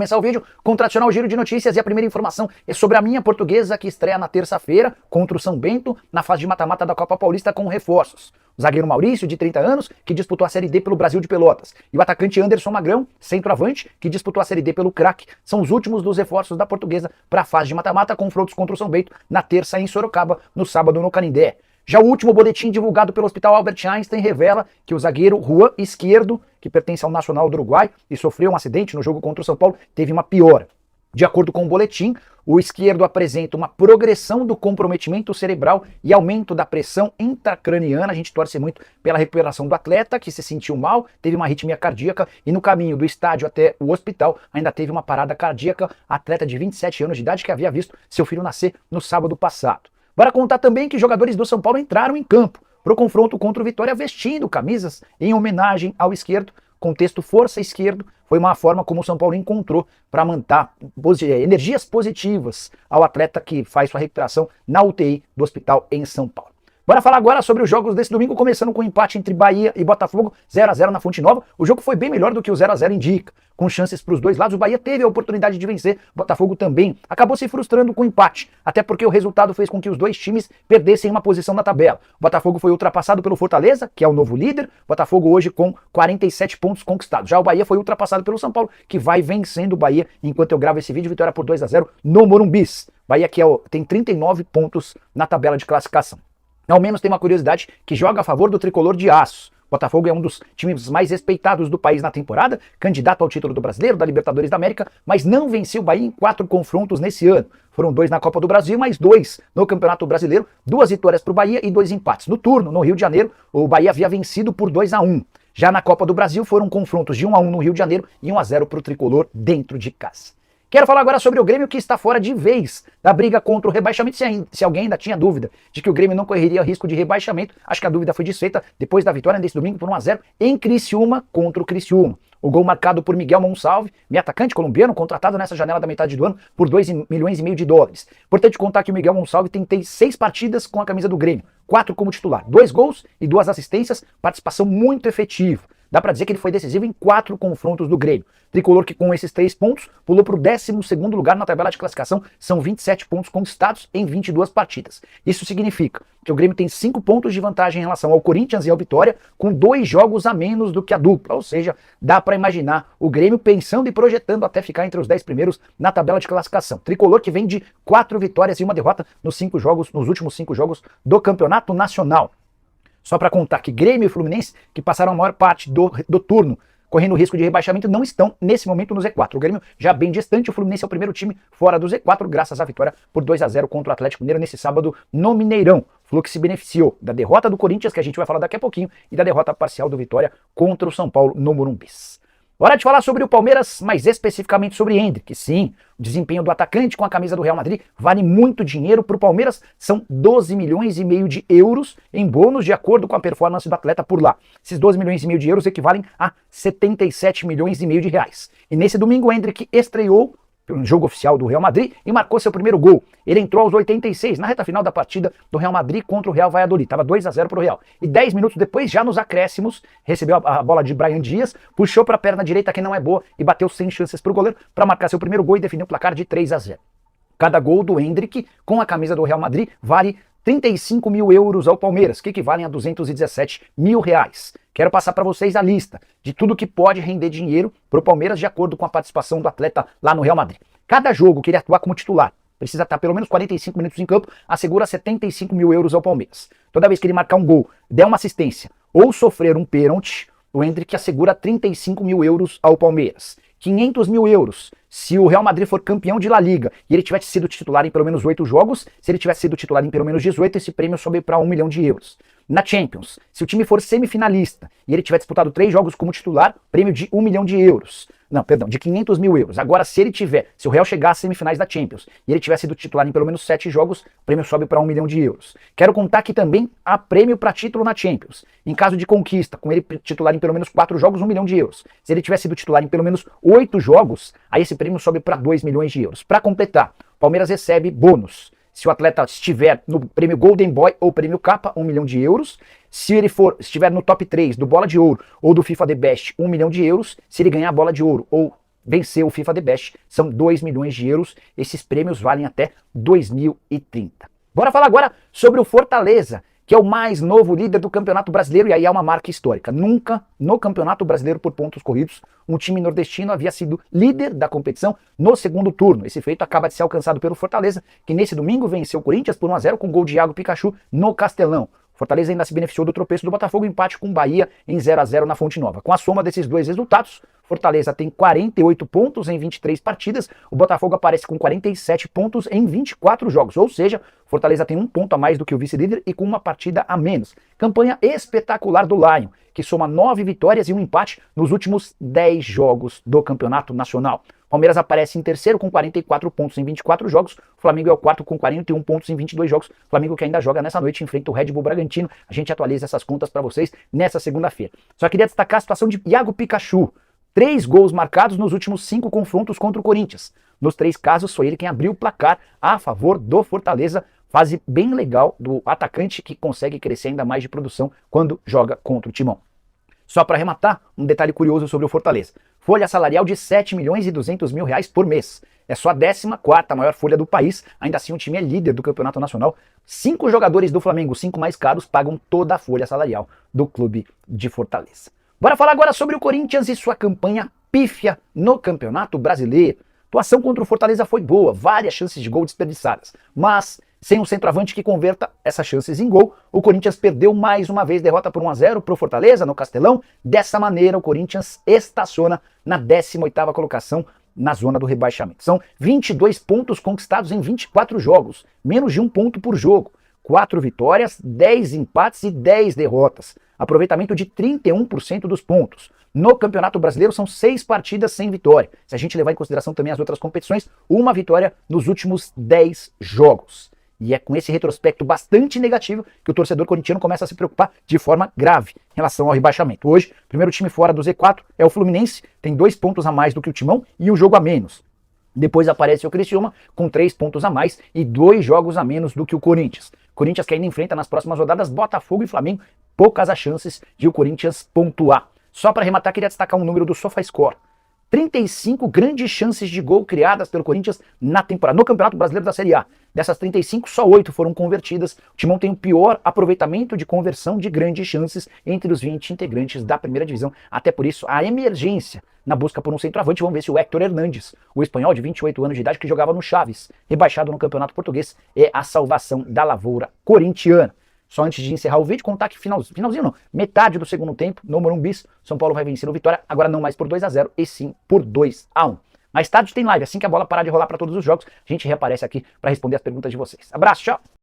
Começar o vídeo com o tradicional giro de notícias e a primeira informação é sobre a minha Portuguesa que estreia na terça-feira contra o São Bento na fase de mata-mata da Copa Paulista com reforços. O zagueiro Maurício, de 30 anos, que disputou a Série D pelo Brasil de Pelotas, e o atacante Anderson Magrão, centroavante, que disputou a Série D pelo Crack, são os últimos dos reforços da Portuguesa para a fase de mata-mata, confrontos contra o São Bento na terça em Sorocaba, no sábado no Canindé. Já o último boletim divulgado pelo Hospital Albert Einstein revela que o zagueiro Juan Izquierdo, que pertence ao Nacional do Uruguai e sofreu um acidente no jogo contra o São Paulo, teve uma piora. De acordo com o boletim, o Izquierdo apresenta uma progressão do comprometimento cerebral e aumento da pressão intracraniana. A gente torce muito pela recuperação do atleta, que se sentiu mal, teve uma arritmia cardíaca e no caminho do estádio até o hospital ainda teve uma parada cardíaca. Atleta de 27 anos de idade que havia visto seu filho nascer no sábado passado. Bora contar também que jogadores do São Paulo entraram em campo para o confronto contra o Vitória vestindo camisas em homenagem ao Izquierdo. Contexto Força Izquierdo foi uma forma como o São Paulo encontrou para manter energias positivas ao atleta que faz sua recuperação na UTI do hospital em São Paulo. Bora falar agora sobre os jogos desse domingo, começando com o empate entre Bahia e Botafogo, 0-0 na Fonte Nova. O jogo foi bem melhor do que o 0-0 indica. Com chances para os dois lados, o Bahia teve a oportunidade de vencer, o Botafogo também. Acabou se frustrando com o empate, até porque o resultado fez com que os dois times perdessem uma posição na tabela. O Botafogo foi ultrapassado pelo Fortaleza, que é o novo líder, o Botafogo hoje com 47 pontos conquistados. Já o Bahia foi ultrapassado pelo São Paulo, que vai vencendo o Bahia enquanto eu gravo esse vídeo, vitória por 2-0 no Morumbis. Bahia que tem 39 pontos na tabela de classificação. Ao menos tem uma curiosidade que joga a favor do tricolor de aço. Botafogo é um dos times mais respeitados do país na temporada, candidato ao título do Brasileiro, da Libertadores da América, mas não venceu o Bahia em 4 confrontos nesse ano. Foram 2 na Copa do Brasil, mais 2 no Campeonato Brasileiro, 2 vitórias para o Bahia e 2 empates. No turno, no Rio de Janeiro, o Bahia havia vencido por 2-1. Já na Copa do Brasil foram confrontos de 1-1 no Rio de Janeiro e 1-0 para o tricolor dentro de casa. Quero falar agora sobre o Grêmio, que está fora de vez da briga contra o rebaixamento. Se alguém ainda tinha dúvida de que o Grêmio não correria risco de rebaixamento, acho que a dúvida foi desfeita depois da vitória desse domingo por 1-0 em Criciúma contra o Criciúma. O gol marcado por Miguel Monsalve, meio atacante colombiano, contratado nessa janela da metade do ano por 2,5 milhões de dólares. Importante contar que o Miguel Monsalve tem 6 partidas com a camisa do Grêmio, 4 como titular, 2 gols e 2 assistências, participação muito efetiva. Dá pra dizer que ele foi decisivo em 4 confrontos do Grêmio. Tricolor que com esses 3 pontos pulou pro 12º lugar na tabela de classificação, são 27 pontos conquistados em 22 partidas. Isso significa que o Grêmio tem 5 pontos de vantagem em relação ao Corinthians e ao Vitória, com 2 jogos a menos do que a dupla. Ou seja, dá pra imaginar o Grêmio pensando e projetando até ficar entre os 10 primeiros na tabela de classificação. Tricolor que vem de 4 vitórias e 1 derrota nos últimos 5 jogos do Campeonato Nacional. Só para contar que Grêmio e Fluminense, que passaram a maior parte do turno correndo risco de rebaixamento, não estão nesse momento no Z4. O Grêmio já bem distante, o Fluminense é o primeiro time fora do Z4, graças à vitória por 2-0 contra o Atlético Mineiro nesse sábado no Mineirão. O Flu que se beneficiou da derrota do Corinthians, que a gente vai falar daqui a pouquinho, e da derrota parcial do Vitória contra o São Paulo no Morumbis. Hora de falar sobre o Palmeiras, mais especificamente sobre Endrick. Sim, o desempenho do atacante com a camisa do Real Madrid vale muito dinheiro para o Palmeiras. São 12 milhões e meio de euros em bônus de acordo com a performance do atleta por lá. Esses 12 milhões e meio de euros equivalem a 77 milhões e meio de reais. E nesse domingo o Endrick estreou no jogo oficial do Real Madrid e marcou seu primeiro gol. Ele entrou aos 86, na reta final da partida do Real Madrid contra o Real Valladolid. Estava 2-0 para o Real. E 10 minutos depois, já nos acréscimos, recebeu a bola de Bryan Dias, puxou para a perna direita, que não é boa, e bateu sem chances para o goleiro para marcar seu primeiro gol e definir o placar de 3-0. Cada gol do Endrick com a camisa do Real Madrid vale 35 mil euros ao Palmeiras, que equivalem a 217 mil reais. Quero passar para vocês a lista de tudo que pode render dinheiro para o Palmeiras de acordo com a participação do atleta lá no Real Madrid. Cada jogo que ele atuar como titular, precisa estar pelo menos 45 minutos em campo, assegura 75 mil euros ao Palmeiras. Toda vez que ele marcar um gol, der uma assistência ou sofrer um pênalti, o Endrick assegura 35 mil euros ao Palmeiras. 500 mil euros se o Real Madrid for campeão de La Liga e ele tivesse sido titular em pelo menos 8 jogos. Se ele tivesse sido titular em pelo menos 18, esse prêmio sobe para 1 milhão de euros. Na Champions, se o time for semifinalista e ele tiver disputado 3 jogos como titular, prêmio de 1 milhão de euros. Não, perdão, de 500 mil euros. Agora, se o Real chegar às semifinais da Champions e ele tiver sido titular em pelo menos 7 jogos, o prêmio sobe para 1 milhão de euros. Quero contar que também há prêmio para título na Champions. Em caso de conquista, com ele titular em pelo menos 4 jogos, 1 milhão de euros. Se ele tiver sido titular em pelo menos 8 jogos, aí esse prêmio sobe para 2 milhões de euros. Para completar, o Palmeiras recebe bônus. Se o atleta estiver no prêmio Golden Boy ou prêmio Capa, 1 milhão de euros. Se ele estiver no top 3 do Bola de Ouro ou do FIFA The Best, 1 milhão de euros. Se ele ganhar a Bola de Ouro ou venceu o FIFA The Best. São 2 milhões de euros. Esses prêmios valem até 2030. Bora falar agora sobre o Fortaleza, que é o mais novo líder do Campeonato Brasileiro, e aí é uma marca histórica. Nunca no Campeonato Brasileiro por pontos corridos um time nordestino havia sido líder da competição no segundo turno. Esse feito acaba de ser alcançado pelo Fortaleza, que nesse domingo venceu o Corinthians por 1-0 com gol de Iago Pikachu no Castelão. Fortaleza ainda se beneficiou do tropeço do Botafogo, empate com o Bahia em 0-0 na Fonte Nova. Com a soma desses dois resultados, Fortaleza tem 48 pontos em 23 partidas, o Botafogo aparece com 47 pontos em 24 jogos, ou seja, Fortaleza tem um ponto a mais do que o vice-líder e com uma partida a menos. Campanha espetacular do Lion, que soma 9 vitórias e um empate nos últimos 10 jogos do Campeonato Nacional. Palmeiras aparece em terceiro com 44 pontos em 24 jogos, o Flamengo é o quarto com 41 pontos em 22 jogos, o Flamengo que ainda joga nessa noite enfrenta o Red Bull Bragantino. A gente atualiza essas contas para vocês nessa segunda-feira. Só queria destacar a situação de Iago Pikachu. 3 gols marcados nos últimos 5 confrontos contra o Corinthians. Nos 3 casos foi ele quem abriu o placar a favor do Fortaleza. Fase bem legal do atacante que consegue crescer ainda mais de produção quando joga contra o Timão. Só para arrematar, um detalhe curioso sobre o Fortaleza. Folha salarial de 7 milhões e 200 mil reais por mês. É só a 14ª maior folha do país, ainda assim o time é líder do Campeonato Nacional. 5 jogadores do Flamengo, 5 mais caros, pagam toda a folha salarial do clube de Fortaleza. Bora falar agora sobre o Corinthians e sua campanha pífia no Campeonato Brasileiro. A atuação contra o Fortaleza foi boa, várias chances de gol desperdiçadas, mas sem um centroavante que converta essas chances em gol, o Corinthians perdeu mais uma vez, derrota por 1-0 para o Fortaleza no Castelão. Dessa maneira, o Corinthians estaciona na 18ª colocação na zona do rebaixamento. São 22 pontos conquistados em 24 jogos, menos de 1 ponto por jogo. 4 vitórias, 10 empates e 10 derrotas. Aproveitamento de 31% dos pontos. No Campeonato Brasileiro são 6 partidas sem vitória. Se a gente levar em consideração também as outras competições, uma vitória nos últimos 10 jogos. E é com esse retrospecto bastante negativo que o torcedor corintiano começa a se preocupar de forma grave em relação ao rebaixamento. Hoje, o primeiro time fora do Z4 é o Fluminense, tem 2 pontos a mais do que o Timão e um jogo a menos. Depois aparece o Criciúma com 3 pontos a mais e 2 jogos a menos do que o Corinthians. Corinthians que ainda enfrenta nas próximas rodadas Botafogo e Flamengo, poucas as chances de o Corinthians pontuar. Só para arrematar, queria destacar um número do SofaScore. 35 grandes chances de gol criadas pelo Corinthians na temporada, no Campeonato Brasileiro da Série A. Dessas 35, só 8 foram convertidas. O Timão tem o pior aproveitamento de conversão de grandes chances entre os 20 integrantes da primeira divisão. Até por isso, a emergência na busca por um centroavante. Vamos ver se o Héctor Hernández, o espanhol de 28 anos de idade que jogava no Chaves, rebaixado no Campeonato Português, é a salvação da lavoura corintiana. Só antes de encerrar o vídeo, contar que finalzinho não, metade do segundo tempo, no Morumbi, São Paulo vai vencer o Vitória, agora não mais por 2-0, e sim por 2-1. Mais tarde tem live, assim que a bola parar de rolar para todos os jogos, a gente reaparece aqui para responder as perguntas de vocês. Abraço, tchau!